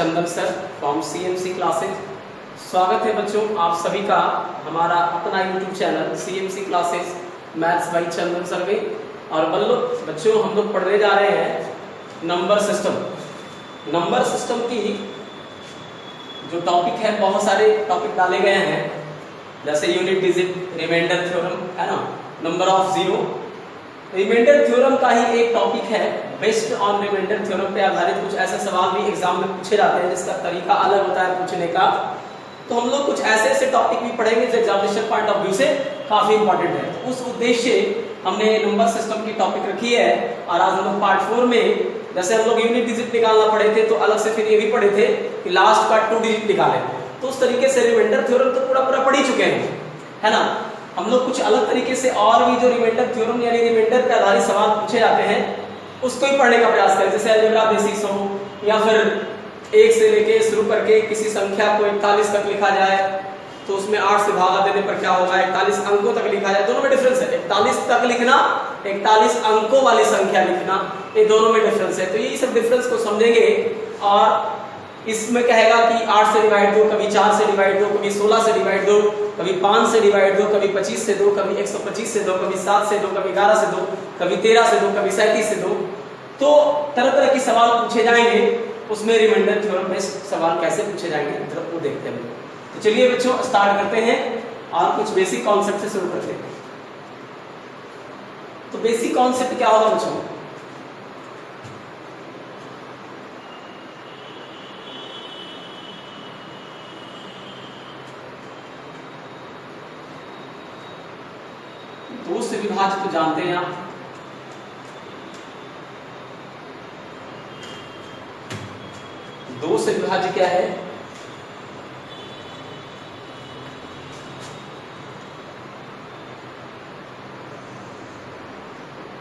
Chandan sir from CMC classes. स्वागत है बच्चों आप सभी का हमारा अपना YouTube channel CMC classes maths by Chandan sir में। और बच्चों हम लोग पढ़ने जा रहे हैं नंबर सिस्टम। नंबर सिस्टम की जो टॉपिक है, बहुत सारे टॉपिक डाले गए हैं, जैसे यूनिट डिजिट, रिमाइंडर थ्योरम है ना, number of zero. Remainder theorem का ही एक टॉपिक है, बेस्ड ऑन रिमाइंडर थ्योरम पे आधारित कुछ ऐसे सवाल भी एग्जाम में पूछे जाते हैं जिसका तरीका अलग होता है पूछने का। तो हम लोग कुछ ऐसे ऐसे टॉपिक भी पढ़ेंगे जो एग्जामिनेशन पॉइंट ऑफ व्यू से काफी इंपॉर्टेंट है। उस उद्देश्य से हमने नंबर सिस्टम की टॉपिक रखी है। और आज हम लोग पार्ट 4 में, जैसे हम लोग यूनिट डिजिट निकालना पढ़े थे तो अलग से फिर ये भी पढ़े थे कि लास्ट का 2 डिजिट निकाले, तो उस तरीके से रिमाइंडर थ्योरम तो पूरा पढ़ ही चुके हैं, है ना। हम लोग कुछ अलग तरीके से और भी जो रिमाइंडर थ्योरम यानी रिमाइंडर पे आधारित सवाल पूछे जाते हैं उसको ही पढ़ने का प्रयास करें। जैसे अलजेब्रा बेसिक्स हो, या फिर 1 से लेके शुरू करके किसी संख्या को 41 तक लिखा जाए तो उसमें 8 से भागा देने पर क्या होगा, 41 अंकों तक लिखा जाए, दोनों में डिफरेंस है। 41 तक लिखना, 41 अंकों वाली संख्या लिखना, ये दोनों में डिफरेंस है। तो ये सब डिफरेंस को समझेंगे। और इसमें कहेगा कि 8 से डिवाइड दो, कभी 4 से डिवाइड दो, कभी 16 से डिवाइड दो, कभी 5 से डिवाइड दो, कभी 25 से दो, कभी 125 से दो, कभी 7 से दो, कभी 11 से दो, कभी 13 से दो, कभी 37 से दो। तो तरह तरह के सवाल पूछे जाएंगे, उसमें रिमाइंडर थ्योरम बेस्ड सवाल कैसे पूछे जाएंगे जरा वो देखते हैं। तो चलिए बच्चों स्टार्ट करते हैं और कुछ बेसिक कॉन्सेप्ट से शुरू करते हैं। तो बेसिक कॉन्सेप्ट क्या होगा बच्चों? दो से विभाजित तो जानते हैं आप, दो से विभाज्य क्या है?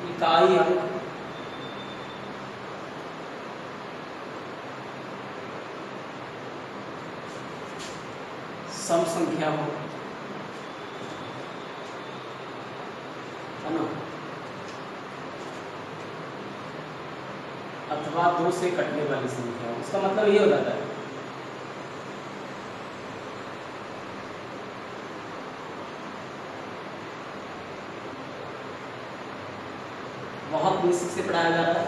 इकाई अंक, सम संख्या हो, है ना, अथवा 2 से कटने वाली संख्या हो। इसका मतलब ये हो जाता है बहुत बेसिक से पढ़ाया जा रहा है।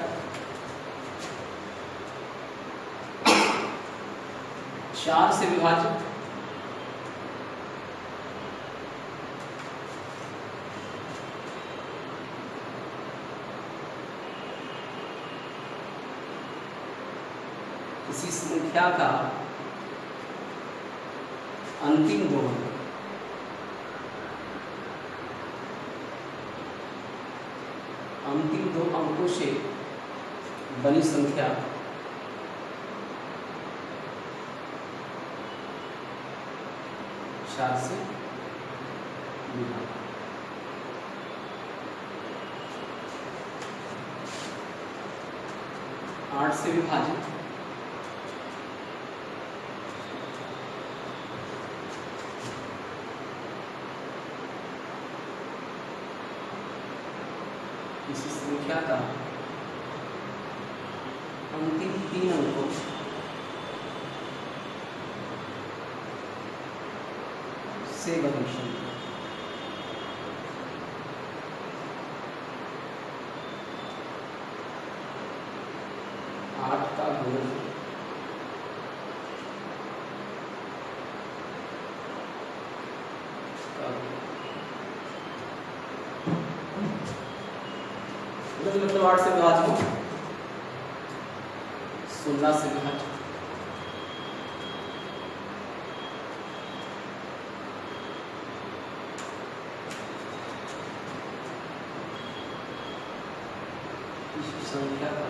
4 से विभाजित, किसी संख्या का अंतिम 2 अंक, अंतिम 2 अंकों से बनी संख्या चार से विभाजित। 8 से विभाजित, किसी संख्या का अंतिम 3 अंकों से बनी संख्या। 8 का गुणन मतलब 8 से विभाजित, 16 से विभाजित, इस संख्या का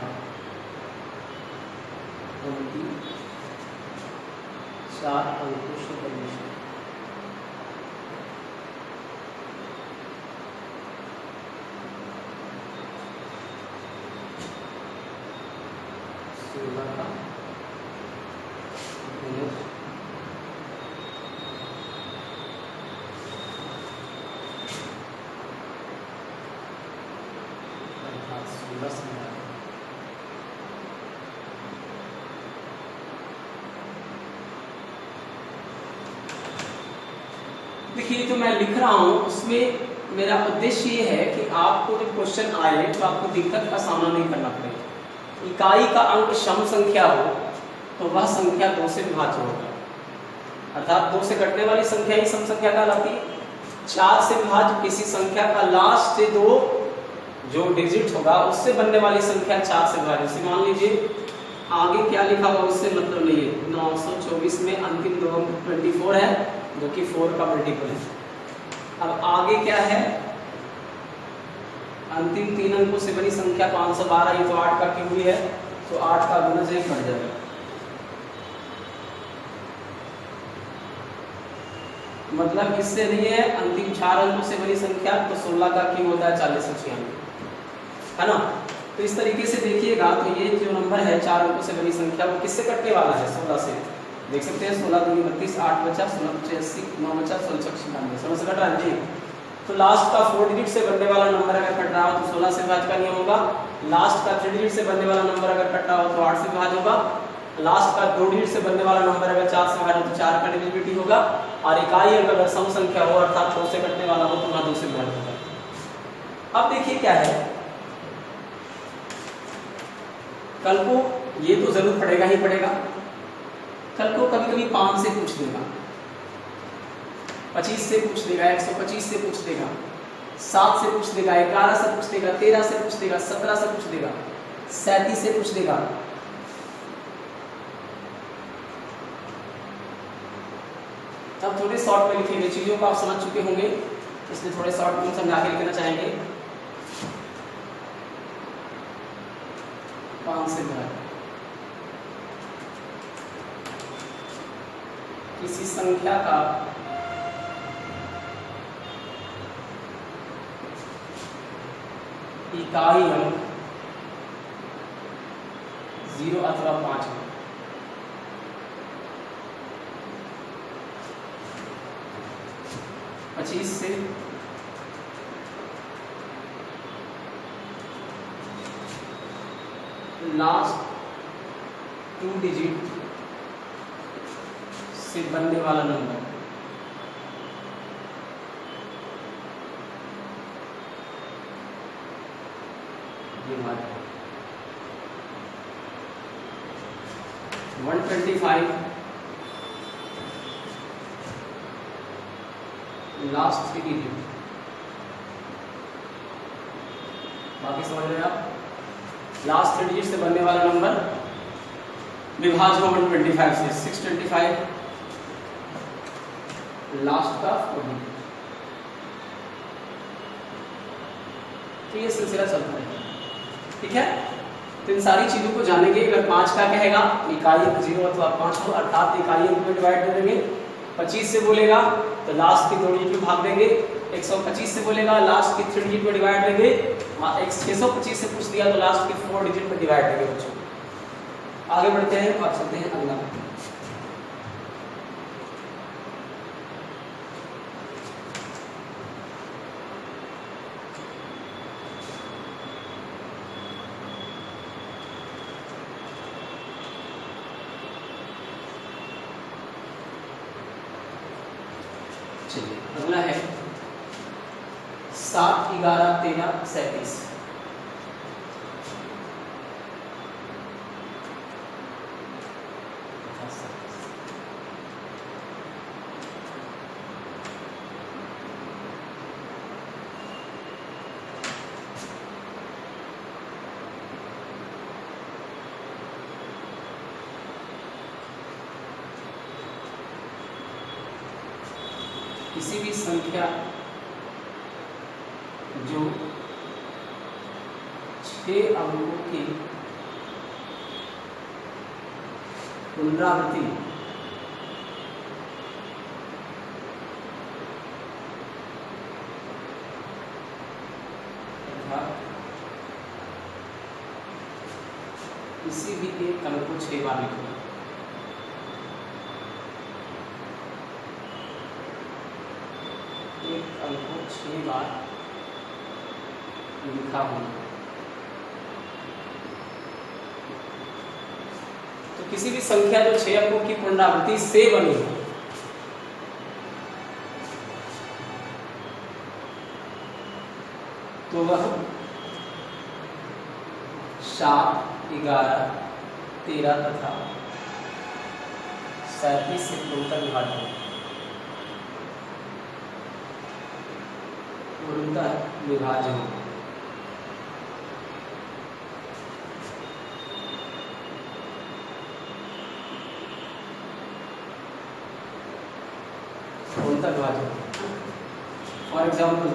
अंतिम 4 अंकों से बनी संख्या। देखिए तो मैं लिख रहा हूँ, उसमें मेरा उद्देश्य ये है कि आपको जब क्वेश्चन आए तो आपको दिक्कत का सामना नहीं करना पड़े। इकाई का अंक सम संख्या हो तो वह संख्या 2 से विभाज्य होगा, अर्थात 2 से घटने वाली संख्या ही सम संख्या कहलाती है। 4 से विभाज्य किसी संख्या का लास्ट से 2 जो डिजिट होगा उससे बनने वाली संख्या 4 से विभाज्य। जैसे मान लीजिए आगे क्या लिखा हुआ उससे मतलब नहीं है, 924 में अंतिम 2 अंक 24 है जो कि 4 का मल्टीपल है। अब आगे क्या है, अंतिम 3 अंकों से बनी संख्या 512, ये तो 8 का क्यूब ही है तो 8 का गुणज 1 बन जाएगा। मतलब इससे नहीं है, अंतिम 4 अंकों से बनी संख्या तो 16 का क्यूब होता है 4096, है ना। तो इस तरीके से देखिएगा तो ये जो नंबर है 4 अंकों से बनी संख्या वो किससे कटने वाला है, 16 से। देख सकते हैं 16 दूनी 32, 8 बचा, 16 बचे 80, 9 बचा 16 96, 16 से कट रहा है जी। तो लास्ट का 4 डिजिट से बनने वाला नंबर अगर कट रहा हो तो 16 से विभाज्य का नियम होगा। लास्ट का 3 डिजिट से बनने वाला नंबर अगर कट रहा हो तो 8 से विभाज्य होगा। लास्ट का 2 डिजिट से बनने वाला नंबर अगर 4 से विभाज्य हो तो 4 का डिविजिबिलिटी होगा। और इकाई अंक अगर सम संख्या हो अर्थात 2 से कटने वाला हो तो वहां 2 से विभाज्य होगा। अब देखिए क्या है, कल को ये तो जरूर पड़ेगा ही पड़ेगा, कल को कभी कभी 5 से पूछ देगा, 25 से पूछ देगा, 125 से पूछ देगा, 7 से पूछ देगा, 11 से पूछ देगा, 13 से पूछ देगा, 17 से पूछ देगा, 37 से पूछ देगा। अब थोड़े शॉर्ट में लिखेंगे, चीजों को आप समझ चुके होंगे इसलिए थोड़े शॉर्ट में समझा के लिखना चाहेंगे। 5 से विभाज्य किसी संख्या का इकाई अंक 0 अथवा 5 है। 25 से लास्ट 2 डिजिट से बनने वाला नंबर ये हमारा 125 लास्ट 3 डिजिट। बाकी समझ रहे हैं आप, लास्ट 3 डिजिट से बनने वाला नंबर विभाज्य 125 से 625 लास्ट का 4 डिजिट। तो ये सिलसिला चलता है, ठीक है। तो इन सारी चीजों को जानेंगे। अगर 5 का कहेगा इकाई अंक 0 अथवा 5 हो अर्थात इकाई अंक में डिवाइड कर देंगे। 25 से बोलेगा तो लास्ट की 2 डिजिट में भाग देंगे। 125 से बोलेगा लास्ट की 3 डिजिट में डिवाइड देंगे। 625 से पूछ दिया तो लास्ट की 4 डिजिट में डिवाइड देंगे बच्चों। आगे बढ़ते हैं और चलते हैं अगला। अगला है 7, 11, 13, 37। किसी भी संख्या जो 6 अंकों की पुनरावृत्ति किसी भी एक अंक को 6 बार लिखना। एक अंक को 6 बार लिखा होना। तो किसी भी संख्या जो 6 अंकों की पुनरावृत्ति से बनी हो तो वह 7, 11, 13 तथा 37 से पूर्णतः विभाजन है। पूर्णतः विभाजन पूर्णतः विभाजन। फॉर एग्जाम्पल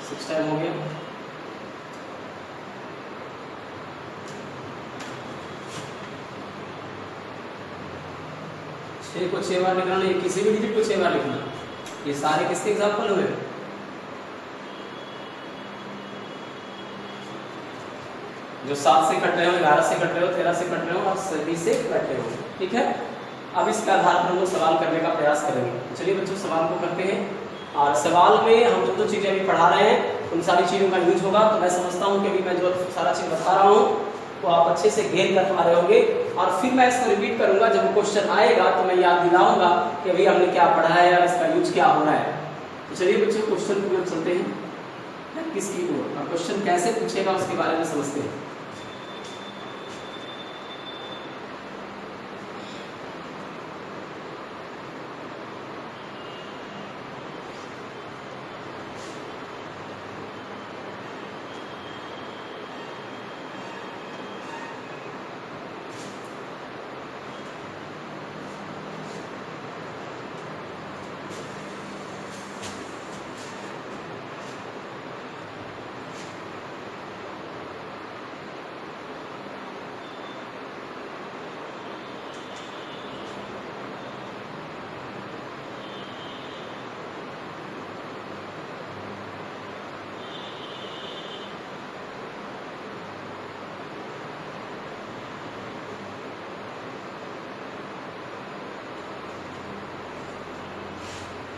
6 टाइम हो गया, छः को 6 बार लिखना नहीं, किसी भी डिजिट को 6 बार लिखना। ये सारे किसके एग्जाम्पल हुए? जो 7 से कट रहे हो, 11 से कट रहे हो, 13 से कट रहे हो और 37 से कट रहे हो। ठीक है, अब इसके आधार पर हम लोग सवाल करने का प्रयास करेंगे। चलिए बच्चों सवाल को करते हैं। और सवाल में हम जो चीज़ें अभी पढ़ा रहे हैं उन सारी चीज़ों का यूज होगा। तो मैं समझता हूँ कि अभी मैं जो सारा चीज़ बता रहा हूँ वो आप अच्छे से गेन कर पा रहे होंगे। और फिर मैं इसको रिपीट करूंगा, जब क्वेश्चन आएगा तो मैं याद दिलाऊंगा कि अभी हमने क्या पढ़ा है और इसका यूज क्या हो रहा है। तो चलिए बच्चों क्वेश्चन की ओर चलते हैं। किसकी ओर और क्वेश्चन कैसे पूछेगा उसके बारे में समझते हैं।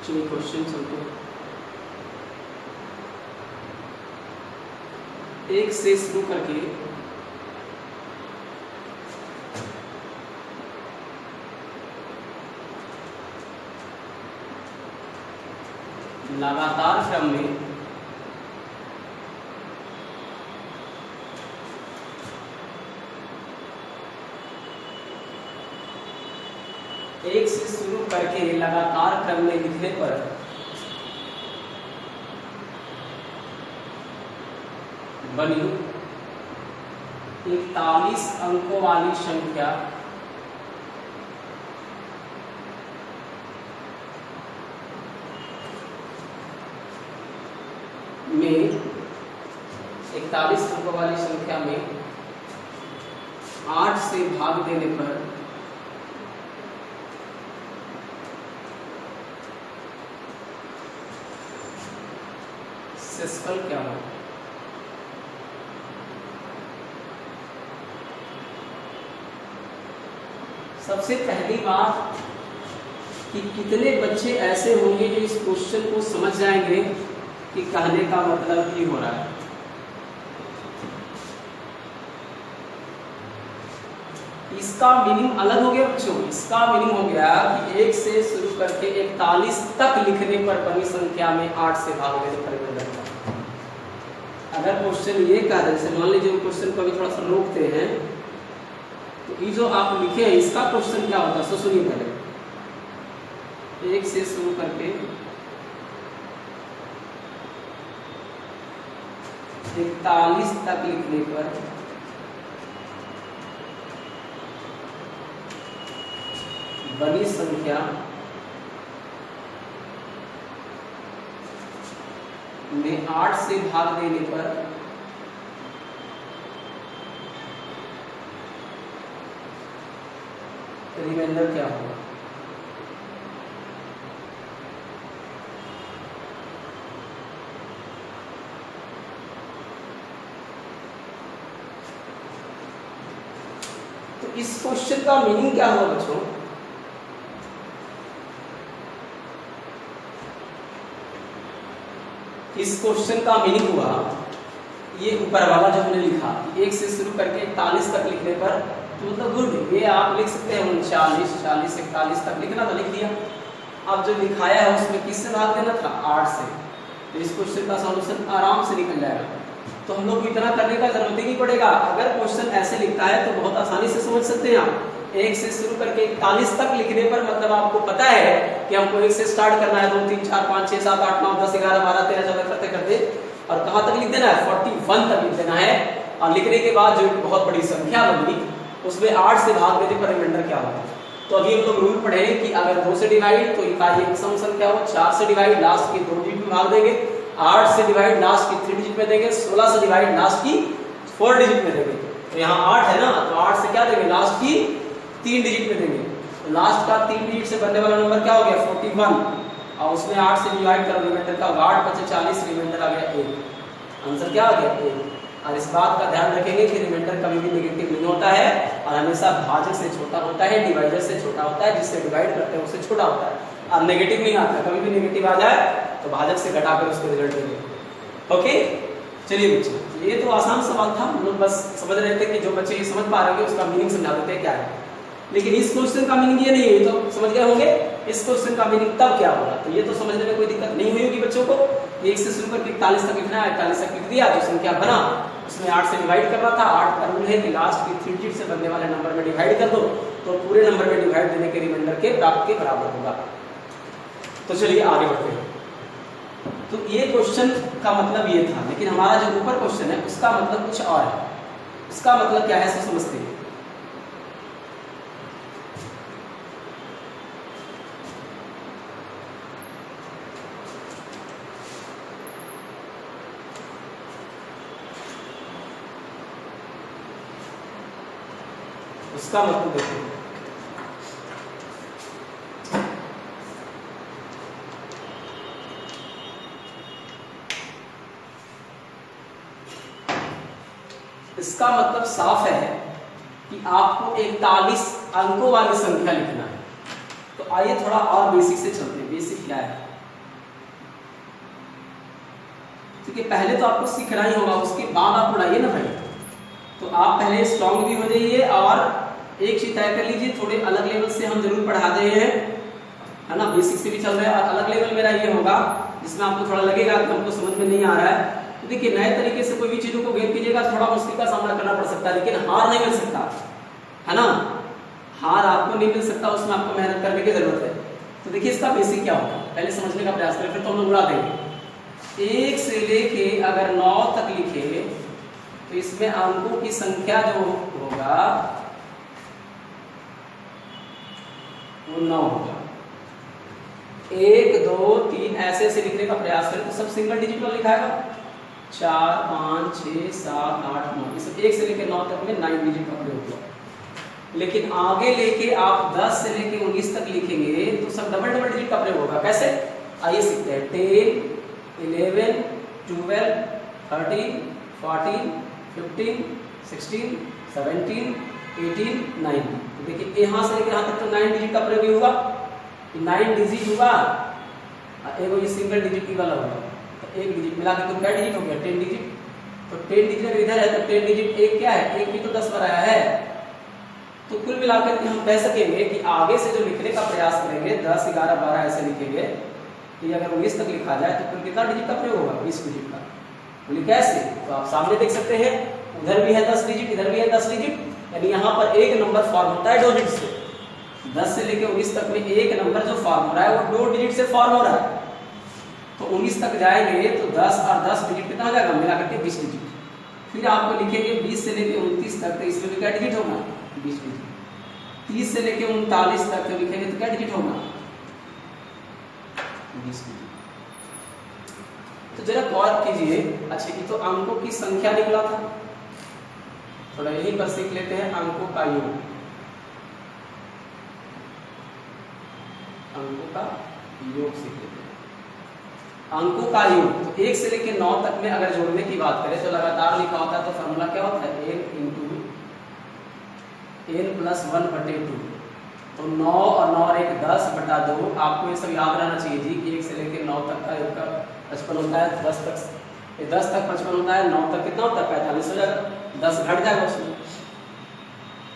चलिए क्वेश्चन चलते हैं। 1 से शुरू करके लगातार क्रम में एक से शुरू करके लगातार क्रम में लिखने पर बनी 41 अंकों वाली संख्या में 41 अंकों वाली संख्या में 8 से भाग देने पर शेषफल क्या हो। सबसे पहली बात कि कितने बच्चे ऐसे होंगे जो इस क्वेश्चन को समझ जाएंगे कि कहने का मतलब ही हो रहा है। इसका मीनिंग अलग हो गया बच्चों। इसका मीनिंग हो गया कि 1 से शुरू करके 41 तक लिखने पर बनी संख्या में 8 से भाग देने पर परिवर्तन। अगर क्वेश्चन ये कह रहे हैं, मान लीजिए क्वेश्चन को अभी थोड़ा सा रोकते हैं, तो ये जो आप लिखे हैं इसका क्वेश्चन क्या होता है सो सुनिए पहले। 1 से शुरू करके 41 तक लिखने पर बनी संख्या में 8 से भाग देने पर रिमाइंडर क्या होगा। तो इस क्वेश्चन का मीनिंग क्या होगा बच्चों। इस क्वेश्चन का मीनिंग हुआ ये ऊपर वाला जो हमने लिखा 1 से शुरू करके 41 तक लिखने पर, तो मतलब गुड, ये आप लिख सकते हैं 39, 40, 41 तक लिखना था, लिख दिया। अब जो दिखाया है उसमें किससे भाग देना था, 8 से। तो इस क्वेश्चन का सॉल्यूशन आराम से निकल जाएगा। तो हम लोग को इतना करने का जरूरत ही नहीं पड़ेगा। अगर क्वेश्चन ऐसे लिखता है तो बहुत आसानी से समझ सकते हैं आप। 1 से शुरू करके 41 तक लिखने पर मतलब आपको पता है कि हमको 1 से स्टार्ट करना है, 2 3 4 5 6 7 8 9 10 11 12 13 14 करते करते और कहाँ तक लिख देना है, 41 तक लिख देना है। और लिखने के बाद जो बहुत बड़ी संख्या बनी उसमें 8 से भाग देने पर रिमाइंडर क्या होगा। तो अभी हम लोग रूल पढ़े कि अगर 2 से डिवाइड तो इकाई एक सम संख्या हो, 4 से डिवाइड लास्ट की 2 डिजिट में भाग देंगे, 8 से डिवाइड लास्ट की 3 डिजिट में देंगे, 16 से डिवाइड लास्ट की 4 डिजिट में देंगे। तो यहाँ 8 है ना, तो 8 से क्या देंगे, लास्ट की 3 डिजिट में देंगे। तो लास्ट का 3 डिजिट से बनने वाला नंबर क्या हो गया, 41। और उसमें 8 से डिवाइड करो, रिमाइंडर का 8 बचे 40, रिमाइंडर आ गया 1। आंसर क्या आ गया, 1। और इस बात का ध्यान रखेंगे कि रिमाइंडर कभी भी नेगेटिव नहीं होता है और हमेशा भाजक से छोटा होता है, डिवाइडर से छोटा होता है, जिससे डिवाइड करते हैं उससे छोटा होता है। और नेगेटिव नहीं आता, कभी भी नेगेटिव आ जाए तो भाजक से घटाकर उसको रिजल्ट देंगे। ओके, चलिए बच्चे, ये तो आसान सवाल था, हम लोग बस समझ रहे थे कि जो बच्चे ये समझ पा रहे होंगे उसका मीनिंग समझा देते हैं क्या है। लेकिन इस क्वेश्चन का मीनिंग ये नहीं हुई, तो समझ गए होंगे इस क्वेश्चन का मीनिंग तब क्या होगा। तो ये तो समझने में कोई दिक्कत नहीं हुई होगी बच्चों को। 1 से शुरू करके 41 तक लिखना है, 41 तक लिख दिया तो संख्या बना, उसमें 8 से डिवाइड करना था। 8 का रूल है कि लास्ट की 3 डिजिट से बनने वाले नंबर में डिवाइड कर दो, तो पूरे नंबर में डिवाइड देने के रिमाइंडर के प्राप्त के बराबर होगा। तो चलिए आगे बढ़ते हैं। तो ये क्वेश्चन का मतलब ये था, लेकिन हमारा जो ऊपर क्वेश्चन है उसका मतलब कुछ और है। उसका मतलब क्या है सब समझते हैं। उसका मतलब देखिए, इसका मतलब साफ है कि आपको 41 अंकों वाली संख्या लिखना है। तो आइए थोड़ा और बेसिक से चलते हैं। बेसिक क्या है, क्योंकि पहले तो आपको सीखना ही होगा, उसके बाद आप पढ़ाइए ना भाई। तो आप पहले स्ट्रॉन्ग भी हो जाइए और एक चीज तय कर लीजिए, थोड़े अलग लेवल से हम जरूर पढ़ा रहे हैं, है ना। बेसिक से भी चल रहा है और अलग लेवल मेरा ये होगा जिसमें आपको थोड़ा लगेगा कि हमको समझ में नहीं आ रहा है। तो देखिए, नए तरीके से कोई भी चीजों को गेन कीजिएगा, थोड़ा मुश्किल का सामना करना पड़ सकता है, लेकिन हार नहीं मिल सकता, है ना। हार आपको नहीं मिल सकता, उसमें आपको मेहनत करने की जरूरत है। तो देखिए इसका बेसिक क्या होगा, पहले समझने का प्रयास करें, फिर तो हम लोग उड़ा देंगे। 1 से लेके अगर 9 तक लिखे तो इसमें अंकों की संख्या जो होगा वो 9 होगा। 1 2 3 ऐसे ऐसे लिखने का प्रयास करें तो सब सिंगल डिजिट में लिखाएगा। 4 5 6 7 8 9, इस 1 से लेके 9 तक में 9 डिजिट का प्रयोग हुआ। लेकिन आगे लेके आप 10 से लेके 19 तक लिखेंगे तो सब डबल डबल डिजिट का प्रयोग होगा। कैसे, आइए सीखते हैं। 10 11 12 13 14 15 16 17 18 9। तो देखिए यहाँ से लेकर यहाँ तक तो 9 डिजिट का प्रयोग होगा। 9 डिजिट हुआ, एक ये सिंगल डिजिट की वाला होगा, तो एक डिजिट मिला के तो क्या डिजिट हो गया, 10 डिजिट। तो 10 डिजिट अगर इधर है तो 10 डिजिट एक क्या है, एक भी तो 10 पर आया है। तो कुल मिलाकर के हम कह सकेंगे कि आगे से जो लिखने का प्रयास करेंगे 10 11 12 ऐसे लिखेंगे, तो अगर 19 तक लिखा जाए तो कुल कितना डिजिट का प्रयोग होगा, 20 डिजिट का। बोले कैसे, तो आप सामने देख सकते हैं, उधर भी है 10 डिजिट, इधर भी है 10 डिजिट, यानी यहाँ पर एक नंबर फॉर्म होता है 2 डिजिट से। 10 से लेकर 19 तक में एक नंबर जो फॉर्म हो रहा है वो 2 डिजिट से फॉर्म हो रहा है। तो 19 तक जाएंगे तो 10 और 10 डिजिट कितना हो जाएगा, मिला करके 20 डिजिट। फिर आपको लिखेंगे 20 से लेकर 29 तक, तो इसमें भी क्या डिजिट होगा, 20 डिजिट। 30 से लेकर 39 तक तो लिखेंगे तो क्या डिजिट होगा, 20 डिजिट। तो जरा गौर कीजिए। अच्छा, ये तो अंकों की संख्या निकला था, थोड़ा यहीं पर सीख लेते हैं अंकों का योग। अंकों का योग सीख लेते हैं। अंकों का योग तो 1 से लेकर 9 तक में अगर जोड़ने की बात करें तो लगातार लिखा होता है, तो फॉर्मूला क्या होता है, n इंटू n प्लस 1/2। तो 9 और 9 और 1 10/2। आपको ये सब याद रहना चाहिए जी कि 1 से लेकर 9 तक का योग का 55 होता है, 10 तक 55 होता है, 9 तक कितना होता है, 45 हो जाएगा, 10 घट जाएगा उसमें।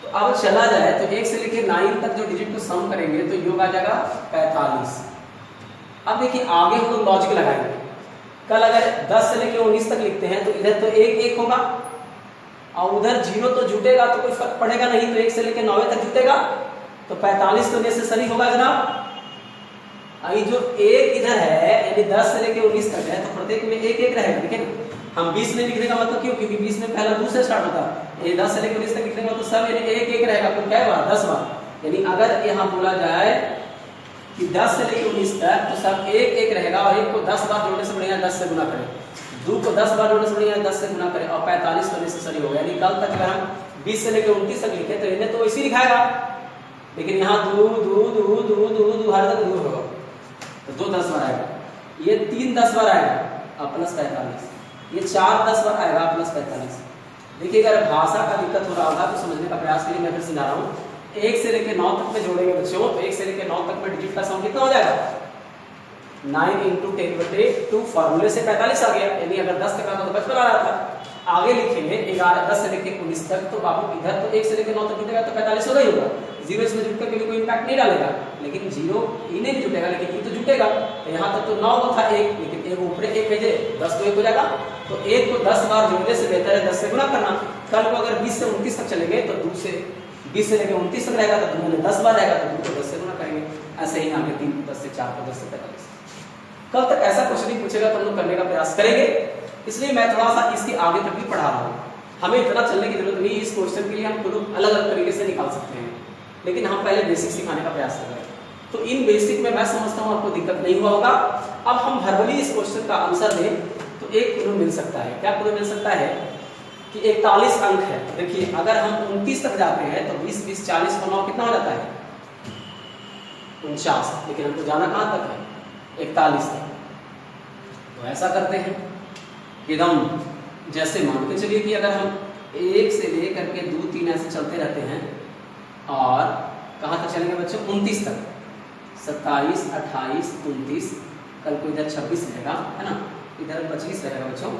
तो अब चला जाए तो 1 से लेकर 9 तक जो डिजिट को सम करेंगे तो योग आ जाएगा 45। अब देखिए आगे हम लोग लॉजिक लगाएंगे। कल अगर 10 से लेकर 19 तक लिखते हैं तो इधर तो 1 होगा और उधर 0 तो जुटेगा तो कोई फर्क पड़ेगा नहीं, तो 1 से लेकर 9 तक जुटेगा तो 45 तो नेसेसरी होगा जनाब। अभी जो 1 इधर है यानी 10 से लेकर 19 तक है तो प्रत्येक में 1 रहेगा। ठीक है ना, हम 20 नहीं लिखने का मतलब क्यों, क्योंकि 20 में पहला 2 से स्टार्ट होता है, ये 10 से लेकर 19 तक लिखने का तो सब यानी 1 रहेगा। तो क्या बार 10 बार, यानी अगर यहाँ बोला जाए कि 10 से लेकर 19 तक तो सब 1 रहेगा और 1 को 10 बार जोड़ने से बढ़िया 10 से गुना करें, 2 को 10 बार जोड़ने से बढ़िया 10 से गुना करें और 45 तो नेसेसरी होगा। यानी कल तक अगर हम 20 से लेकर 29 तक लिखे तो इन्हें तो इसी लिखाएगा, लेकिन यहाँ दो हर तक दूर होगा तो 2 10 बार आएगा, ये 3 10 बार आएगा और प्लस 45, ये 4 10 बार आएगा प्लस 45। देखिए अगर भाषा का दिक्कत हो रहा होगा तो समझने का प्रयास करिए, मैं फिर समझा रहा हूँ। 1 से लेकर 9 तक में जोड़ेंगे बच्चों तो 1 से लेकर 9 तक में डिजिट का सम कितना हो जाएगा 9 × 10/2 फॉर्मूले से 45 आ गया, यानी अगर 10 तक आता तो 55 आ रहा था। आगे लिखेंगे 10 से लेकर 19 तक तो बाबू इधर तो 1 से लेकर 9 तक जुटेगा तो 45 होगा ही होगा, 0 इसमें जुट कर कोई इंपैक्ट नहीं डालेगा, लेकिन 0 ई नहीं जुटेगा लेकिन ई तो जुटेगा। तो यहाँ तक तो 9 था 1, लेकिन 1 ऊपर 1 भेजे 10 तो 1 हो जाएगा, तो 1 को 10 बार जोड़ने से बेहतर है 10 से गुना करना। कल को अगर 20 से 29 तक चलेंगे तो 2 से 20 से लेकर 29 तक रहेगा तो 2 में 10 बार रहेगा तो 2 को 10 से गुना करेंगे। ऐसे ही आगे 3 को 10 से 4 को 10 से 45। कल तक ऐसा क्वेश्चन ही पूछेगा तो हम लोग करने का प्रयास करेंगे, इसलिए मैं थोड़ा सा इसके आगे तक भी पढ़ा रहा हूँ। हमें इतना चलने की जरूरत नहीं, इस क्वेश्चन के लिए हम खुद अलग अलग तरीके से निकाल सकते हैं, लेकिन हम पहले बेसिक सिखाने का प्रयास कर रहे हैं। तो इन बेसिक में मैं समझता हूँ आपको दिक्कत नहीं हुआ होगा। अब हम वर्बली इस क्वेश्चन का आंसर दें तो एक क्लू मिल सकता है। क्या क्लू मिल सकता है कि 41 अंक है। देखिए अगर हम 29 तक जाते हैं तो 20 20 40 को 9 कितना हो जाता है 49, लेकिन हमको जाना कहाँ तक है 41 तक। तो ऐसा करते हैं कि एकदम जैसे मान के चलिए कि अगर हम 1 से लेकर के 2 3 ऐसे चलते रहते हैं और कहाँ तक चलेंगे बच्चों 29 तक, 27 28 29, कल को इधर 26 रहेगा है ना, इधर 25 रहेगा बच्चों।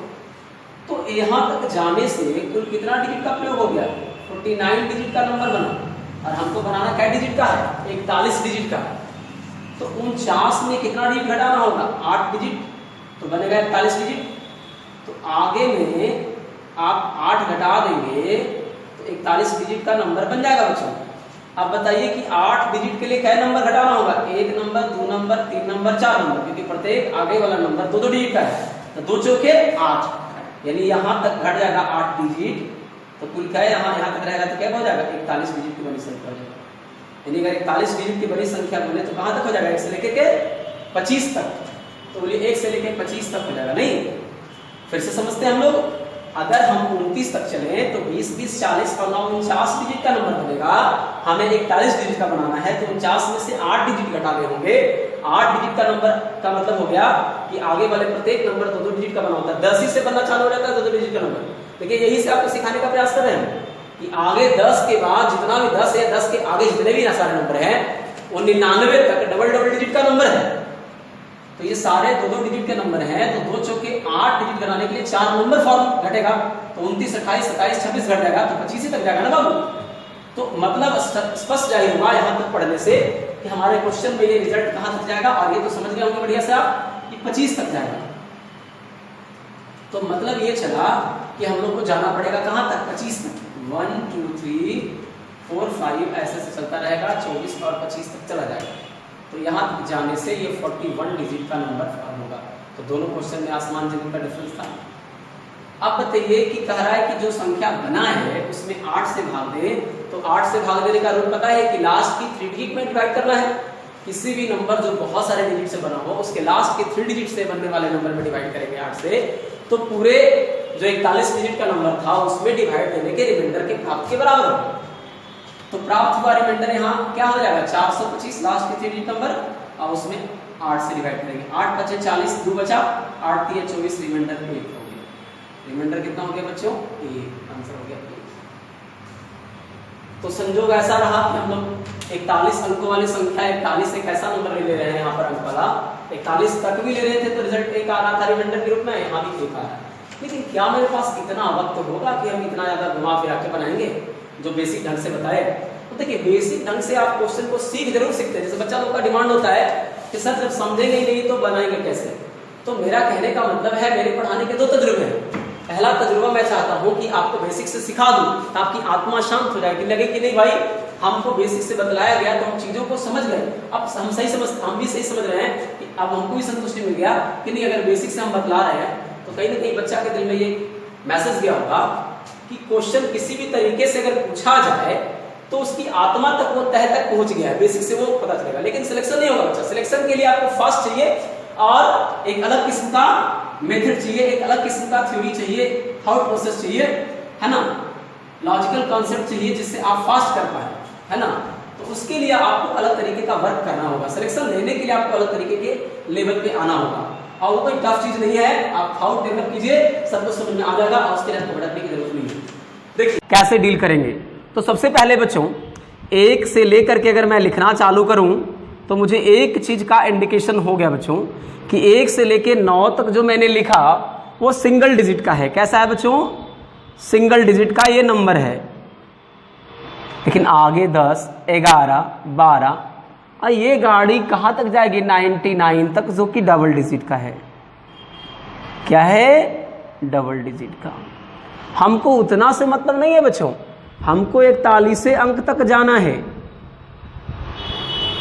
तो यहाँ तक जाने से कुल कितना डिजिट का प्रयोग हो गया 49 डिजिट का नंबर बना, और हमको बनाना क्या डिजिट का है 41 डिजिट का। तो 49 में कितना डिजिट घटाना होगा 8 डिजिट, तो बनेगा 41 डिजिट। तो आगे में आप 8 घटा देंगे तो 41 डिजिट का नंबर बन जाएगा बच्चों। अब बताइए कि 8 डिजिट के लिए क्या नंबर घटाना होगा 1 नंबर 2 नंबर 3 नंबर 4 नंबर, क्योंकि प्रत्येक आगे वाला नंबर 2 डिजिट का है। तो 2 चौके 8, यानी यहाँ तक घट जाएगा 8 डिजिट, तो कुल क्या है यहाँ तक रहेगा तो क्या हो जाएगा 41 डिजिट की बड़ी संख्या हो जाएगा। यानी अगर 41 डिजिट की बड़ी संख्या बोले तो कहाँ तक हो जाएगा 1 से लेकर के 25 तक। तो बोलिए 1 से लेकर 25 तक हो जाएगा। नहीं, फिर से समझते हैं हम लोग। अगर हम 29 तक चले तो 20 20 40 और 9 49 डिजिट का नंबर बनेगा। हमें 41 डिजिट का बनाना है तो 49 में से 8 डिजिट घटाने होंगे। 8 डिजिट का नंबर का मतलब हो गया कि आगे वाले प्रत्येक नंबर 2 डिजिट का बना होता है। 10 ही से बनना चालू हो जाता है 2 डिजिट का नंबर। देखिए यही से आपको सिखाने का प्रयास कर रहे हैं कि आगे 10 के बाद जितना भी 10 है 10 के आगे जितने भी सारे नंबर हैं वो 99 तक डबल डिजिट का नंबर है। तो ये सारे 2 डिजिट के नंबर हैं, तो 2 चौके 8 डिजिट बनाने के लिए 4 नंबर फॉर्म घटेगा, तो 29 28 27 26 घट जाएगा तो 25 ही तक जाएगा ना बाबू। तो मतलब स्पष्ट जाहिर हुआ यहाँ तक पढ़ने से कि हमारे क्वेश्चन में ये रिजल्ट कहाँ तक जाएगा, और ये तो समझ गए होंगे बढ़िया से आप कि 25 तक जाएगा। तो मतलब ये चला कि हम लोग को जाना पड़ेगा कहाँ तक 25 तक, 1 2 3 4 5 ऐसे से चलता रहेगा, 24 और 25 तक चला जाएगा। तो यहाँ जाने से ये 41 डिजिट का नंबर फॉर्म होगा। तो दोनों क्वेश्चन में आसमान जमीन का डिफरेंस था। अब बताइए कि कह रहा है कि जो संख्या बना है उसमें 8 से भाग दे, तो 8 से भाग देने का रूल पता है कि लास्ट की 3 डिजिट में डिवाइड करना है। किसी भी नंबर जो बहुत सारे डिजिट से बना हो उसके लास्ट के 3 डिजिट से बनने वाले नंबर में डिवाइड करेंगे 8 से, तो पूरे जो 41 डिजिट का नंबर था उसमें डिवाइड देने के रिमाइंडर के प्राप्त के बराबर होगा। तो प्राप्त हुआ रिमाइंडर यहाँ क्या हो जाएगा 425 लास्ट के 3 डिजिट नंबर, और उसमें 8 से डिवाइड करेंगे। 8 बचे 40, 2 बचा, 8 3 24, रिमाइंडर 1 हो गया। रिमाइंडर कितना हो गया बच्चों 1, आंसर हो गया 1। तो संजोग ऐसा रहा कि हम लोग 41 अंकों वाली संख्या 41 एक ऐसा नंबर ले रहे हैं यहाँ पर अंक वाला 41 तक भी ले रहे थे तो रिजल्ट 1 आ रहा था रिमाइंडर के रूप में, यहाँ भी 1 आ रहा है। लेकिन क्या मेरे पास इतना वक्त होगा कि हम इतना ज्यादा घुमा फिरा के बनाएंगे जो बेसिक ढंग से बताए। तो देखिए बेसिक ढंग से आप क्वेश्चन को सीख जरूर सकते हैं। जैसे बच्चा लोग का डिमांड होता है कि सर जब समझेंगे ही नहीं तो बनाएंगे कैसे। तो मेरा कहने का मतलब है, मेरे पढ़ाने के 2 तजुर्बे हैं। पहला तजुर्बा मैं चाहता हूँ कि आपको बेसिक से सिखा दूं, तो आपकी आत्मा शांत हो जाएगी, लगे कि नहीं भाई हमको बेसिक से बतलाया गया तो हम चीजों को समझ गए। अब हम भी सही समझ रहे हैं कि अब हमको भी संतुष्टि मिल गया कि नहीं, अगर बेसिक से हम बतला रहे हैं तो कहीं ना कहीं बच्चा के दिल में ये मैसेज गया होगा कि क्वेश्चन किसी भी तरीके से अगर पूछा जाए तो उसकी आत्मा तक, वो तह तक पहुंच गया है, बेसिक से वो पता चलेगा। लेकिन सिलेक्शन नहीं होगा बच्चा, सिलेक्शन के लिए आपको फास्ट चाहिए और एक अलग किस्म का मेथड चाहिए, एक अलग किस्म का थ्योरी चाहिए, थॉट प्रोसेस चाहिए, है ना, लॉजिकल कॉन्सेप्ट चाहिए जिससे आप फास्ट कर पाए, है ना। तो उसके लिए आपको अलग तरीके का वर्क करना होगा। सिलेक्शन लेने के लिए आपको अलग तरीके के लेवल पे आना होगा और वो कोई टफ चीज नहीं है। आप थॉट डेवलप कीजिए, सब कुछ समझ में आ जाएगा और उसके लिए आपको भटकने की जरूरत नहीं है। देखिए कैसे डील करेंगे। तो सबसे पहले बच्चों 1 से लेकर के अगर मैं लिखना चालू करूं तो मुझे एक चीज का इंडिकेशन हो गया बच्चों कि 1 से लेके 9 तक जो मैंने लिखा वो सिंगल डिजिट का है। कैसा है बच्चों? सिंगल डिजिट का ये नंबर है। लेकिन आगे 10, 11, 12 और ये गाड़ी कहां तक जाएगी? 99 तक, जो कि डबल डिजिट का है। क्या है? डबल डिजिट का। हमको उतना से मतलब नहीं है बच्चों, हमको 41 अंक तक जाना है।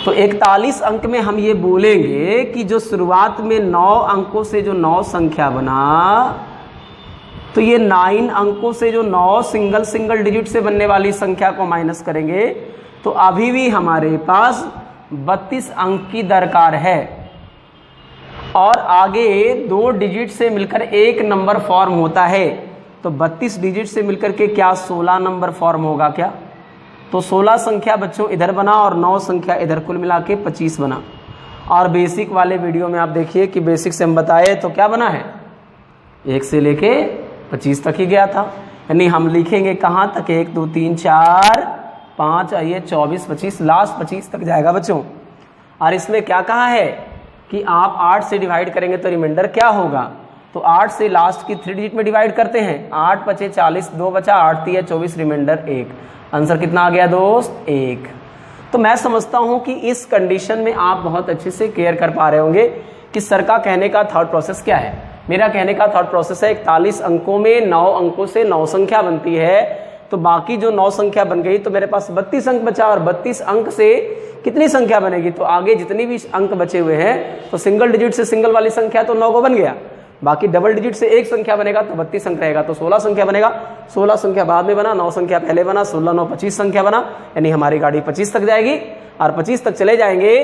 तो 41 अंक में हम ये बोलेंगे कि जो शुरुआत में 9 अंकों से जो 9 संख्या बना, तो ये 9 अंकों से जो 9 सिंगल डिजिट से बनने वाली संख्या को माइनस करेंगे तो अभी भी हमारे पास 32 अंक की दरकार है। और आगे 2 डिजिट से मिलकर एक नंबर फॉर्म होता है, तो 32 डिजिट से मिलकर के क्या 16 नंबर फॉर्म होगा क्या? तो 16 संख्या बच्चों इधर बना और 9 संख्या इधर, कुल मिला के 25 बना। और बेसिक वाले वीडियो में आप देखिए कि बेसिक से हम बताए तो क्या बना है, 1 से लेके 25 तक ही गया था। यानी हम लिखेंगे कहाँ तक? 1 2 3 4 5 आइए 24 25, लास्ट 25 तक जाएगा बच्चों। और इसमें क्या कहा है कि आप 8 से डिवाइड करेंगे तो रिमाइंडर क्या होगा? तो 8 से लास्ट की 3 डिजिट में डिवाइड करते हैं। 8 5 40, 2 बचा, 8 3 24, रिमाइंडर 1। आंसर कितना आ गया दोस्त? 1। तो मैं समझता हूं कि इस कंडीशन में आप बहुत अच्छे से केयर कर पा रहे होंगे कि सर का कहने का थॉट प्रोसेस क्या है। मेरा कहने का थॉट प्रोसेस है 41 अंकों में 9 अंकों से 9 संख्या बनती है, तो बाकी जो 9 संख्या बन गई तो मेरे पास 32 अंक बचा, और 32 अंक से कितनी संख्या बनेगी? तो आगे जितनी भी अंक बचे हुए हैं तो सिंगल डिजिट से सिंगल वाली संख्या तो 9 को बन गया, बाकी डबल डिजिट से एक संख्या बनेगा तो 32 अंक रहेगा, तो 16 संख्या बनेगा। 16 संख्या बाद में बना, 9 संख्या पहले बना, 16 9 25 संख्या बना। यानी हमारी गाड़ी 25 तक जाएगी। और 25 तक चले जाएंगे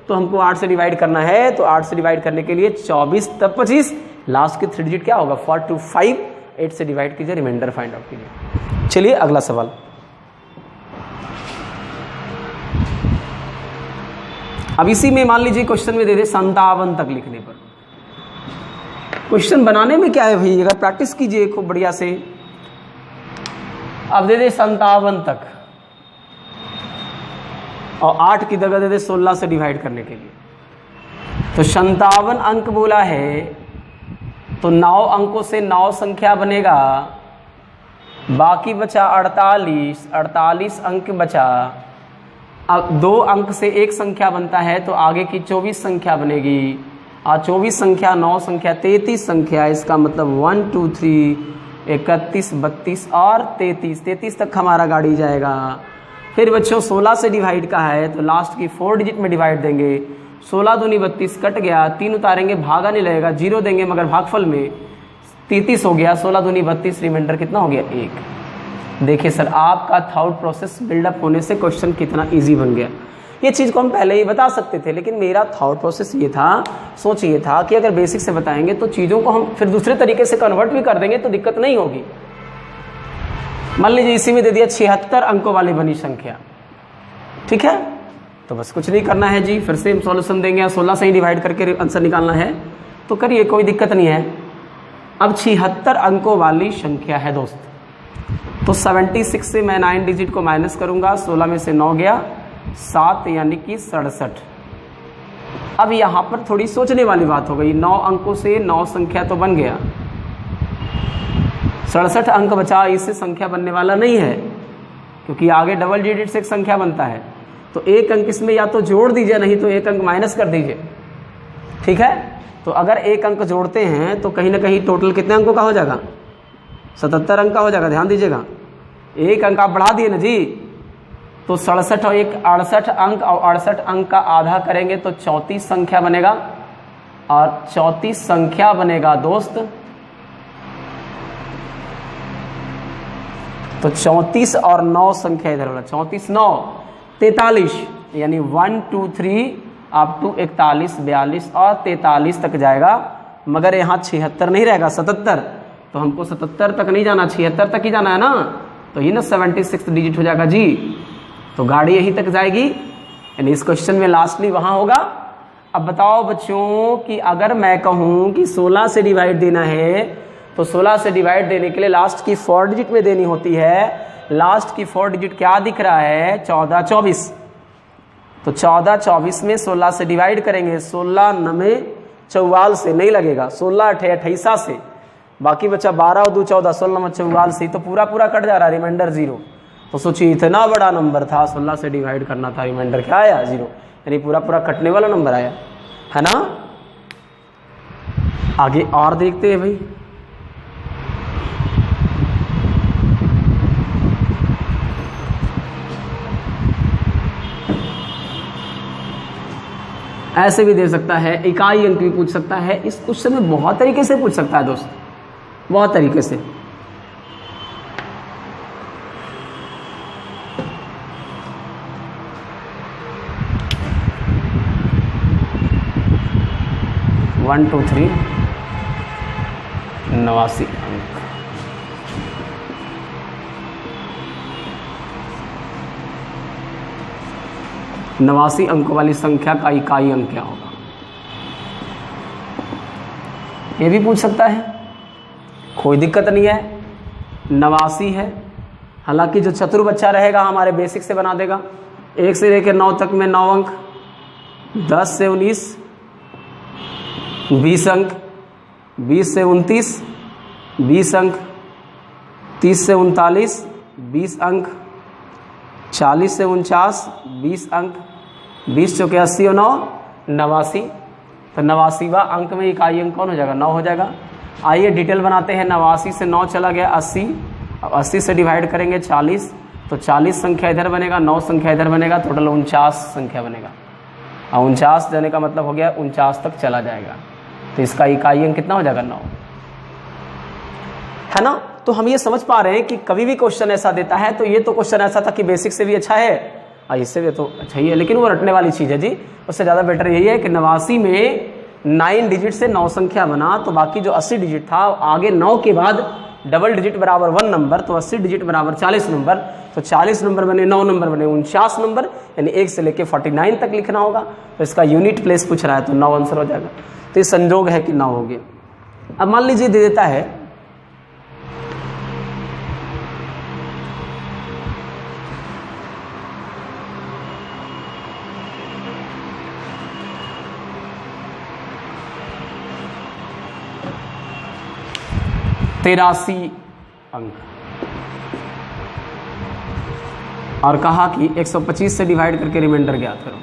तो हमको 8 से डिवाइड करना है, तो 8 से डिवाइड करने के लिए 24 तब 25, लास्ट की 3 डिजिट क्या होगा? 425। 8 से डिवाइड कीजिए, रिमाइंडर फाइंड आउट कीजिए। चलिए अगला सवाल। अब इसी में मान लीजिए क्वेश्चन में दे दे 57 तक लिखने पर। क्वेश्चन बनाने में क्या है भाई, अगर प्रैक्टिस कीजिए खूब बढ़िया से। अब दे दे 57 तक और 8 की जगह दे दे 16 से डिवाइड करने के लिए। तो 57 अंक बोला है तो 9 अंकों से 9 संख्या बनेगा, बाकी बचा 48 अंक बचा। अब 2 अंक से एक संख्या बनता है तो आगे की 24 संख्या बनेगी, और 24 संख्या 9 संख्या 33 संख्या, इसका मतलब 1 2 3 31 32 और 33 तक हमारा गाड़ी जाएगा। फिर बच्चों 16 से डिवाइड का है तो लास्ट की 4 डिजिट में डिवाइड देंगे। 16 दूनी 32 कट गया, 3 उतारेंगे भागा नहीं लगेगा, 0 देंगे मगर भागफल में 33 हो गया। 16 दूनी 32, रिमाइंडर कितना हो गया? 1। देखिए सर आपका थॉट प्रोसेस बिल्डअप होने से क्वेश्चन कितना ईजी बन गया। ये चीज़ को हम पहले ही बता सकते थे, लेकिन मेरा थॉट प्रोसेस ये था, सोच ये था कि अगर बेसिक से बताएंगे तो चीज़ों को हम फिर दूसरे तरीके से कन्वर्ट भी कर देंगे तो दिक्कत नहीं होगी। मान लीजिए इसी में दे दिया 76 अंकों वाली बनी संख्या, ठीक है, तो बस कुछ नहीं करना है जी, फिर से हम सॉल्यूशन देंगे, 16 से ही डिवाइड करके आंसर निकालना है, तो करिए, कोई दिक्कत नहीं है। अब 76 अंकों वाली संख्या है दोस्त, तो 76 से मैं 9 डिजिट को माइनस करूंगा, 16 में से 9 गया, 7 यानी कि 67। अब यहाँ पर थोड़ी सोचने वाली बात हो गई, 9 अंकों से 9 संख्या तो बन गया, 67 अंक बचा, इससे संख्या बनने वाला नहीं है क्योंकि आगे डबल डिजिट से एक संख्या बनता है। तो एक अंक इसमें या तो जोड़ दीजिए, नहीं तो एक अंक माइनस कर दीजिए। ठीक है, तो अगर एक अंक जोड़ते हैं तो कहीं ना कहीं टोटल कितने अंकों का हो जाएगा? 77 अंक का हो जाएगा। ध्यान दीजिएगा, एक अंक आप बढ़ा दिए ना जी, तो 67 और एक 68 अंक, और 68 अंक का आधा करेंगे तो 34 संख्या बनेगा। और 34 संख्या बनेगा दोस्त, तो 34 और 9 संख्या इधर वाला, 34 9 43, यानी 1 2 3 अप टू 41 42 और 43 तक जाएगा। मगर यहाँ 76 नहीं रहेगा, 77। तो हमको 77 तक नहीं जाना, 76 तक ही जाना है ना, तो ये ना 76 डिजिट हो जाएगा जी। तो गाड़ी यहीं तक जाएगी, यानी इस क्वेश्चन में लास्टली वहां होगा। अब बताओ बच्चों कि अगर मैं कहूं कि 16 से डिवाइड देना है, तो 16 से डिवाइड देने के लिए लास्ट की 4 डिजिट में देनी होती है। लास्ट की 4 डिजिट क्या दिख रहा है? 14 24। तो 14 24 में 16 से डिवाइड करेंगे, 16 9 44 से नहीं लगेगा, 16 8 28 से, बाकी बचा 12 और 2 14, 16 9 44 से, तो पूरा पूरा कट जा रहा है, रिमाइंडर 0। तो सोचिए इतना बड़ा नंबर था, 16 से डिवाइड करना था, रिमाइंडर क्या आया? 0, यानी पूरा पूरा कटने वाला नंबर आया है ना। आगे और देखते हैं भाई। ऐसे भी दे सकता है, इकाई अंक भी पूछ सकता है। इस क्वेश्चन में बहुत तरीके से पूछ सकता है दोस्त, बहुत तरीके से। वन टू थ्री 89 अंक। नवासी अंक वाली संख्या का इकाई अंक क्या होगा? ये भी पूछ सकता है, कोई दिक्कत नहीं है। 89 है, हालांकि जो चतुर बच्चा रहेगा हमारे बेसिक से बना देगा। 1 से लेकर 9 तक में 9 अंक, 10 से 19 20 अंक, 20 से 29 20 अंक, 30 से 39 20 अंक, 40 से 49 20 अंक, 20 चौके 80 और 9 89। तो 89वां अंक में इकाई अंक कौन हो जाएगा? 9 हो जाएगा। आइए डिटेल बनाते हैं। 89 से 9 चला गया 80, अब 80 से डिवाइड करेंगे 40, तो 40 संख्या इधर बनेगा, 9 संख्या इधर बनेगा, टोटल 49 संख्या बनेगा। और 49 देने का मतलब हो गया 49 तक चला जाएगा, तो इसका इकाई अंक कितना हो जाएगा? 9, है ना। तो हम ये समझ पा रहे हैं कि कभी भी क्वेश्चन ऐसा देता है, तो ये तो क्वेश्चन ऐसा था कि बेसिक से भी अच्छा है और इससे भी तो अच्छा ही है, लेकिन वो रटने वाली चीज़ है जी। उससे ज़्यादा बेटर यही है कि 89 में 9 डिजिट से 9 संख्या बना, तो बाकी जो 80 डिजिट था आगे 9 के बाद डबल डिजिट बराबर 1 नंबर, तो 80 डिजिट बराबर 40 नंबर, तो 40 नंबर बने, 9 नंबर बने 49 नंबर, यानी 1 से लेकर 49 तक लिखना होगा। तो इसका यूनिट प्लेस पूछ रहा है, तो 9 आंसर हो जाएगा। तो ये संजोग है कि 9 हो गया। अब मान लीजिए दे देता है 83 अंक और कहा कि 125 से डिवाइड करके रिमाइंडर ज्ञात करो।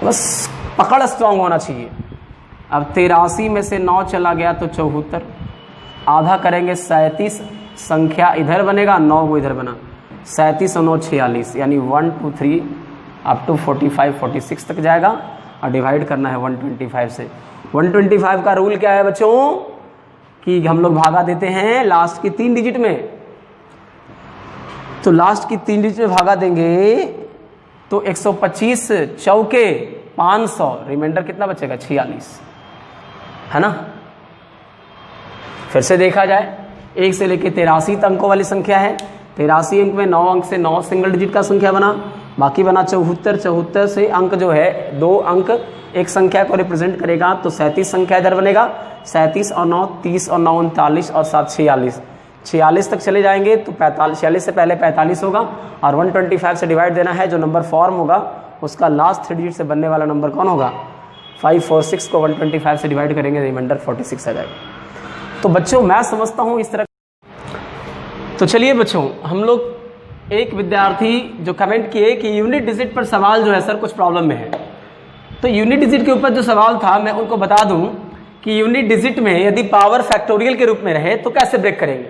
बस पकड़ स्ट्रांग होना चाहिए। अब 83 में से 9 चला गया तो 74, आधा करेंगे 37 संख्या इधर बनेगा, 9 को इधर बना, 37 और 9 46, यानी 1 2 3 अप टू 45 46 तक जाएगा और डिवाइड करना है 125 से। 125 का रूल क्या है बच्चों कि हम लोग भागा देते हैं लास्ट की 3 डिजिट में। तो लास्ट की 3 डिजिट में भागा देंगे तो 125 चौके 500, रिमाइंडर कितना बचेगा? 46, है ना। फिर से देखा जाए, 1 से लेके 83 अंकों वाली संख्या है। 83 अंक में 9 अंक से 9 सिंगल डिजिट का संख्या बना, बाकी बना 74। 74 से अंक जो है 2 अंक एक संख्या को रिप्रेजेंट करेगा, तो 37 संख्या इधर बनेगा। 37 और 9 30 और 9 39 और 7 46, 46 तक चले जाएंगे तो 45, 46 से पहले 45 होगा और 125 से डिवाइड देना है। जो नंबर फॉर्म होगा उसका लास्ट 3 डिजिट से बनने वाला नंबर कौन होगा? 546 को 125 से डिवाइड करेंगे, रिमाइंडर 46 आ जाएगा। तो बच्चों मैं समझता हूँ इस तरह। तो चलिए बच्चों हम लोग एक विद्यार्थी जो कमेंट किए कि यूनिट डिजिट पर सवाल जो है सर कुछ प्रॉब्लम में है। तो यूनिट डिजिट के ऊपर जो सवाल था मैं उनको बता दूं कि यूनिट डिजिट में यदि पावर फैक्टोरियल के रूप में रहे तो कैसे ब्रेक करेंगे।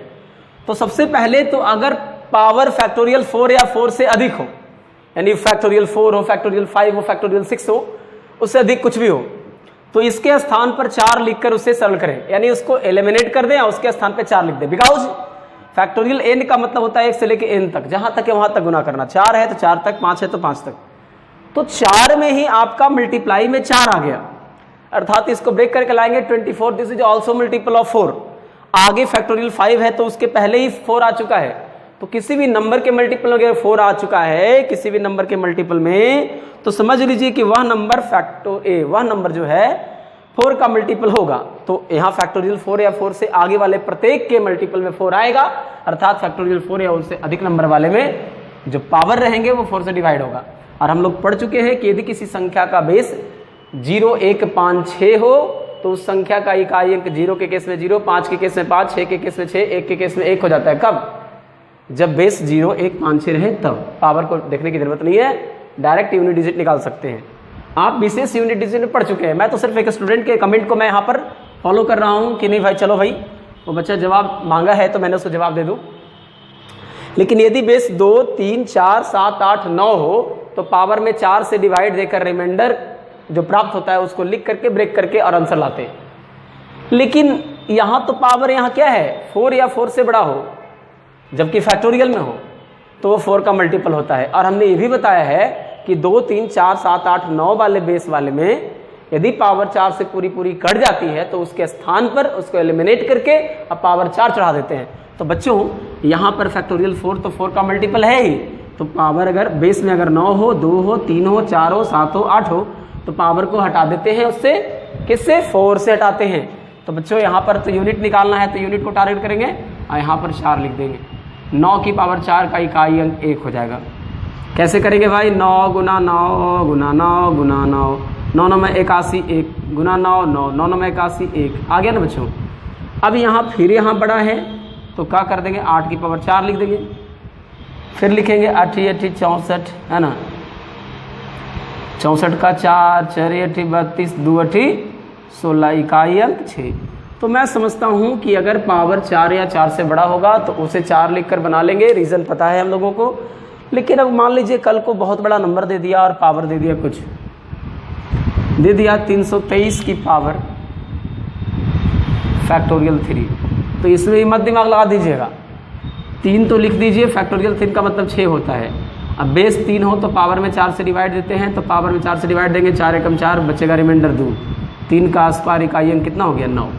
तो सबसे पहले तो अगर पावर फैक्टोरियल 4 या 4 से अधिक हो, यानी फैक्टोरियल 4 हो, फैक्टोरियल 5 हो, फैक्टोरियल 6 हो, उससे अधिक कुछ भी हो, तो इसके स्थान पर 4 लिखकर उसे सरल करें, यानी उसको एलिमिनेट कर दें या उसके स्थान पर 4 लिख दें। बिकॉज फैक्टोरियल n का मतलब होता है 1 से लेकर n तक, जहां तक है वहां तक गुना करना। 4 है तो 4 तक, 5 है तो 5 तक। तो 4 में ही आपका मल्टीप्लाई में 4 आ गया, अर्थात इसको ब्रेक करके लाएंगे 24, this is also multiple of 4। आगे फैक्टोरियल 5 है तो उसके पहले ही 4 आ चुका है, तो किसी भी नंबर के मल्टीपल में 4 आ चुका है, किसी भी नंबर के मल्टीपल में, तो समझ लीजिए कि वह नंबर वह नंबर जो है 4 का मल्टीपल होगा। तो यहाँ फैक्टोरियल 4 या 4 से आगे वाले प्रत्येक के मल्टीपल में 4 आएगा, अर्थात फैक्टोरियल 4 या उससे अधिक नंबर वाले में जो पावर रहेंगे वो 4 से डिवाइड होगा। और हम लोग पढ़ चुके हैं कि यदि किसी संख्या का बेस 0, 1, 5, 6 हो तो उस संख्या का इकाई अंक 0 के केस में 0, 5 के केस में 5, 6 के केस में 6, 1 के केस में 1 हो जाता है। कब? जब बेस 0, 1, 5, 6 रहे तब। पावर को देखने की जरूरत नहीं है, डायरेक्ट यूनिट डिजिट निकाल सकते हैं। आप विशेष यूनिट डिजिट में पढ़ चुके हैं, मैं तो सिर्फ एक स्टूडेंट के कमेंट को मैं यहाँ पर फॉलो कर रहा हूँ कि नहीं भाई चलो भाई वो बच्चा जवाब मांगा है तो मैंने उसको जवाब दे दूँ। लेकिन यदि बेस 2, 3, 4, 7, 8, 9 हो तो पावर में 4 से डिवाइड देकर रिमाइंडर जो प्राप्त होता है उसको लिख करके ब्रेक करके और आंसर लाते हैं। लेकिन यहाँ तो पावर यहाँ क्या है, 4 या 4 से बड़ा हो, जबकि फैक्टोरियल में हो तो वो 4 का मल्टीपल होता है। और हमने ये भी बताया है कि 2, 3, 4, 7, 8, 9 वाले बेस वाले में यदि पावर 4 से पूरी कट जाती है तो उसके स्थान पर उसको एलिमिनेट करके अब पावर 4 चढ़ा देते हैं। तो बच्चों यहाँ पर फैक्टोरियल 4 तो 4 का मल्टीपल है ही, तो पावर अगर बेस में अगर 9 हो, 2 हो, 3 हो, 4 हो, 7 हो, 8 हो तो पावर को हटा देते हैं उससे, किससे? 4 से हटाते हैं। तो बच्चों यहाँ पर तो यूनिट निकालना है तो यूनिट को टारगेट करेंगे और यहाँ पर 4 लिख देंगे। 9 की पावर 4 का इकाई अंक 1 हो जाएगा। कैसे करेंगे भाई? 9 गुना 9 गुना 9 गुना 9, 9 9 में 81, 1 गुना 9 9, 9 9 में 81, 1 आ गया ना बच्चों। अब यहाँ फिर यहाँ बड़ा है तो क्या कर देंगे? 8 की पावर 4 लिख देंगे, फिर लिखेंगे 8 8 64 है ना, 64 का 4 4 8 32 2 8 16 इकाई अंक 6। तो मैं समझता हूँ कि अगर पावर 4 या 4 से बड़ा होगा तो उसे 4 लिखकर बना लेंगे, रीज़न पता है हम लोगों को। लेकिन अब मान लीजिए कल को बहुत बड़ा नंबर दे दिया और पावर दे दिया, कुछ दे दिया 323 की पावर फैक्टोरियल 3, तो इसमें मत दिमाग लगा दीजिएगा, 3 तो लिख दीजिए, फैक्टोरियल 3 का मतलब 6 होता है। अब बेस 3 हो तो पावर में 4 से डिवाइड देते हैं, तो पावर में 4 से डिवाइड देंगे, 4 एकम 4 बचेगा रिमाइंडर 2, 3 का आसपार इकाई अंक कितना हो गया? 9।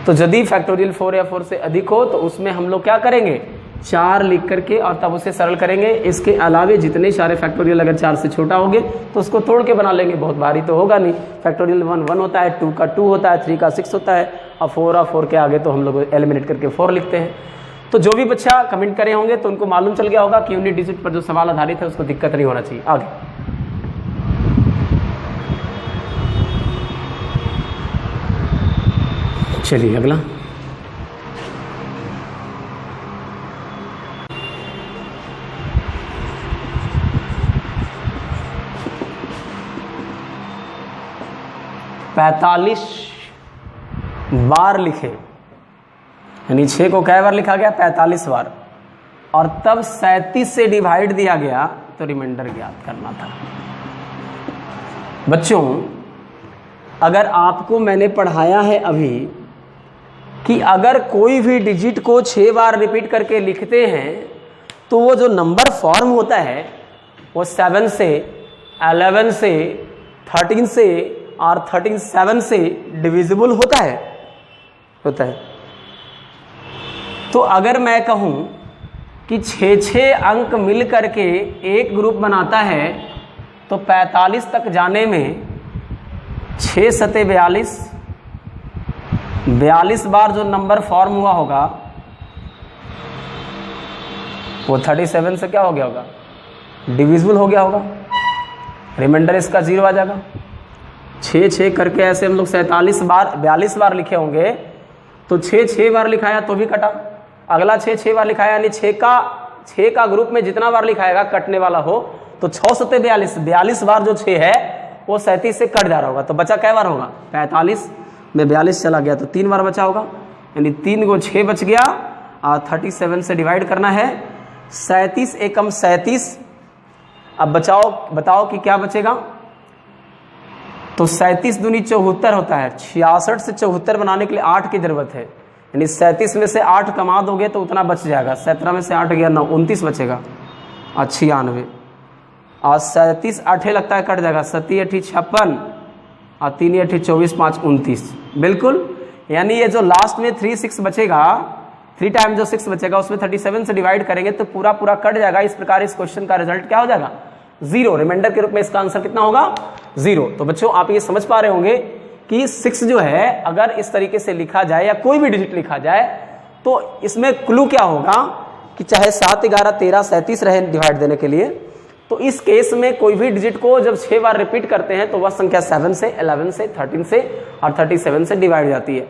तो यदि फैक्टोरियल 4 या 4 से अधिक हो तो उसमें हम लोग क्या करेंगे? 4 लिख करके और तब उसे सरल करेंगे। इसके अलावे जितने सारे फैक्टोरियल अगर 4 से छोटा होंगे तो उसको तोड़ के बना लेंगे, बहुत भारी तो होगा नहीं। फैक्टोरियल 1 1 होता है, 2 का 2 होता है, 3 का 6 होता है, और 4 के आगे तो हम लोग एलिमिनेट करके 4 लिखते हैं। तो जो भी बच्चा कमेंट करे होंगे तो उनको मालूम चल गया होगा कि यूनिट डिजिट पर जो सवाल आधारित है उसको दिक्कत नहीं होना चाहिए। आगे चलिए अगला। पैंतालीस बार लिखे, यानी 6 को कै बार लिखा गया? 45 बार, और तब 37 से डिवाइड दिया गया तो रिमाइंडर ज्ञात करना था। बच्चों अगर आपको मैंने पढ़ाया है अभी कि अगर कोई भी डिजिट को 6 बार रिपीट करके लिखते हैं तो वो जो नंबर फॉर्म होता है वो 7 से, 11 से, 13 से और 37 से डिविजिबल होता है। तो अगर मैं कहूं कि 6 अंक मिल करके एक ग्रुप बनाता है तो 45 तक जाने में 6 सते 42, 42 बार जो नंबर फॉर्म हुआ होगा वो 37 से क्या हो गया होगा? डिविजिबल हो गया होगा, रिमाइंडर इसका 0 आ जाएगा। 6 करके ऐसे हम लोग 47 बार 42 बार लिखे होंगे तो 6 बार लिखाया तो भी कटा, अगला 6 बार लिखाया, यानी 6 का 6 का ग्रुप में जितना बार लिखाएगा कटने वाला हो, तो 6 सते 42, 42 बार जो 6 है वो 37 से कट जा रहा होगा, तो बचा कै बार होगा, 45 में 42 चला गया तो 3 बार बचा होगा, यानी 3 को 6 बच गया और 37 से डिवाइड करना है, 37 एकम 37। अब बताओ कि क्या बचेगा, तो 37 दूनी 74 होता है, 66 से 74 बनाने के लिए 8 की जरूरत है, यानी 37 में से 8 कमा दोगे तो उतना बच जाएगा, 17 में से 8 गया 9, 29 बचेगा और 96 और 37 8 लगता है कट जाएगा, 7 8 56 और 3 8 24 5 29, बिल्कुल। यानी ये जो लास्ट में 3 6 बचेगा, 3 टाइम जो 6 बचेगा उसमें 37 से डिवाइड करेंगे तो पूरा कट जाएगा। इस प्रकार इस क्वेश्चन का रिजल्ट क्या हो जाएगा, 0, रिमाइंडर के रूप में इसका आंसर कितना होगा, 0। तो बच्चों आप ये समझ पा रहे होंगे कि 6 जो है अगर इस तरीके से लिखा जाए या कोई भी डिजिट लिखा जाए तो इसमें क्लू क्या होगा कि चाहे 7 11 13 37 रहे डिवाइड देने के लिए, तो इस केस में कोई भी डिजिट को जब 6 बार रिपीट करते हैं तो वह संख्या 7 से 11 से 13 से और 37 से डिवाइड जाती है।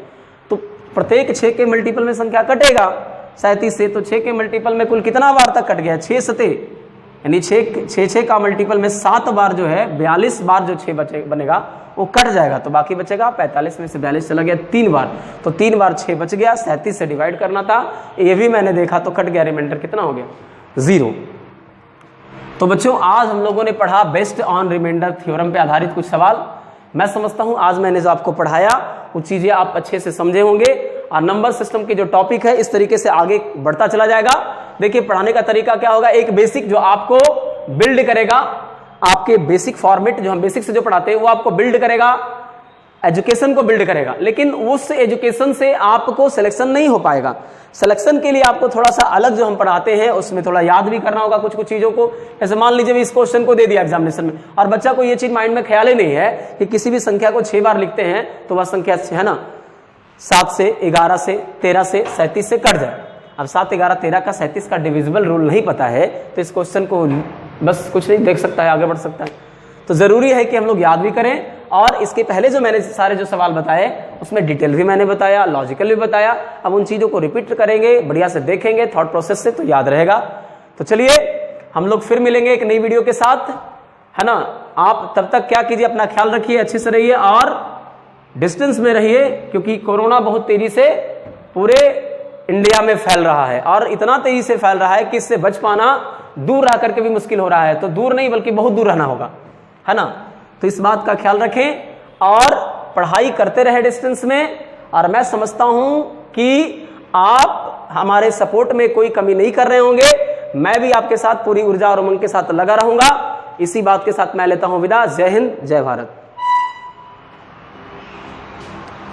तो प्रत्येक 6 के मल्टीपल में संख्या कटेगा 37 से, तो 6 के मल्टीपल में कुल कितना बार तक कट गया, 6 सते, यानी 6 का मल्टीपल में 7 बार जो है 42 बार जो 6 बनेगा वो कट जाएगा, तो बाकी बचेगा 45 में से 42 चला गया 3 बार, तो 3 बार 6 बच गया, 37 से डिवाइड करना था, ये भी मैंने देखा तो कट गया, रिमाइंडर कितना हो गया, 0। तो बच्चों आज हम लोगों ने पढ़ा बेस्ड ऑन रिमाइंडर थ्योरम पे आधारित कुछ सवाल। मैं समझता हूं आज मैंने जो आपको पढ़ाया वो चीजें आप अच्छे से समझे होंगे और नंबर सिस्टम की जो टॉपिक है इस तरीके से आगे बढ़ता चला जाएगा। देखिए पढ़ाने का तरीका क्या होगा, एक बेसिक जो आपको बिल्ड करेगा, आपके बेसिक फॉर्मेट जो हम बेसिक से जो पढ़ाते हैं वो आपको बिल्ड करेगा, एजुकेशन को बिल्ड करेगा, लेकिन उस एजुकेशन से आपको सिलेक्शन नहीं हो पाएगा। सिलेक्शन के लिए आपको थोड़ा सा अलग जो हम पढ़ाते हैं उसमें थोड़ा याद भी करना होगा कुछ चीजों को। ऐसे मान लीजिए इस क्वेश्चन को दे दिया एग्जामिनेशन में और बच्चा को ये चीज माइंड में ख्याल ही नहीं है कि किसी भी संख्या को 6 बार लिखते हैं तो वह संख्या है ना 7 से 11 से 13 से 37 से कट जाए। अब 7 11 13 का 37 का डिविजिबल रूल नहीं पता है तो इस क्वेश्चन को बस कुछ नहीं देख सकता है, आगे बढ़ सकता है। तो जरूरी है कि हम लोग याद भी करें और इसके पहले जो मैंने सारे जो सवाल बताए उसमें डिटेल भी मैंने बताया, लॉजिकल भी बताया। अब उन चीजों को रिपीट करेंगे, बढ़िया से देखेंगे थॉट प्रोसेस से, तो याद रहेगा। तो चलिए हम लोग फिर मिलेंगे एक नई वीडियो के साथ, है ना। आप तब तक क्या कीजिए, अपना ख्याल रखिए, अच्छे से रहिए और डिस्टेंस में रहिए, क्योंकि कोरोना बहुत तेजी से पूरे इंडिया में फैल रहा है और इतना तेजी से फैल रहा है कि इससे बच पाना दूर रह करके भी मुश्किल हो रहा है। तो दूर नहीं बल्कि बहुत दूर रहना होगा, है ना। तो इस बात का ख्याल रखें और पढ़ाई करते रहे डिस्टेंस में। और मैं समझता हूं कि आप हमारे सपोर्ट में कोई कमी नहीं कर रहे होंगे, मैं भी आपके साथ पूरी ऊर्जा और उमंग के साथ लगा रहूंगा। इसी बात के साथ मैं लेता हूं विदा। जय हिंद, जय भारत।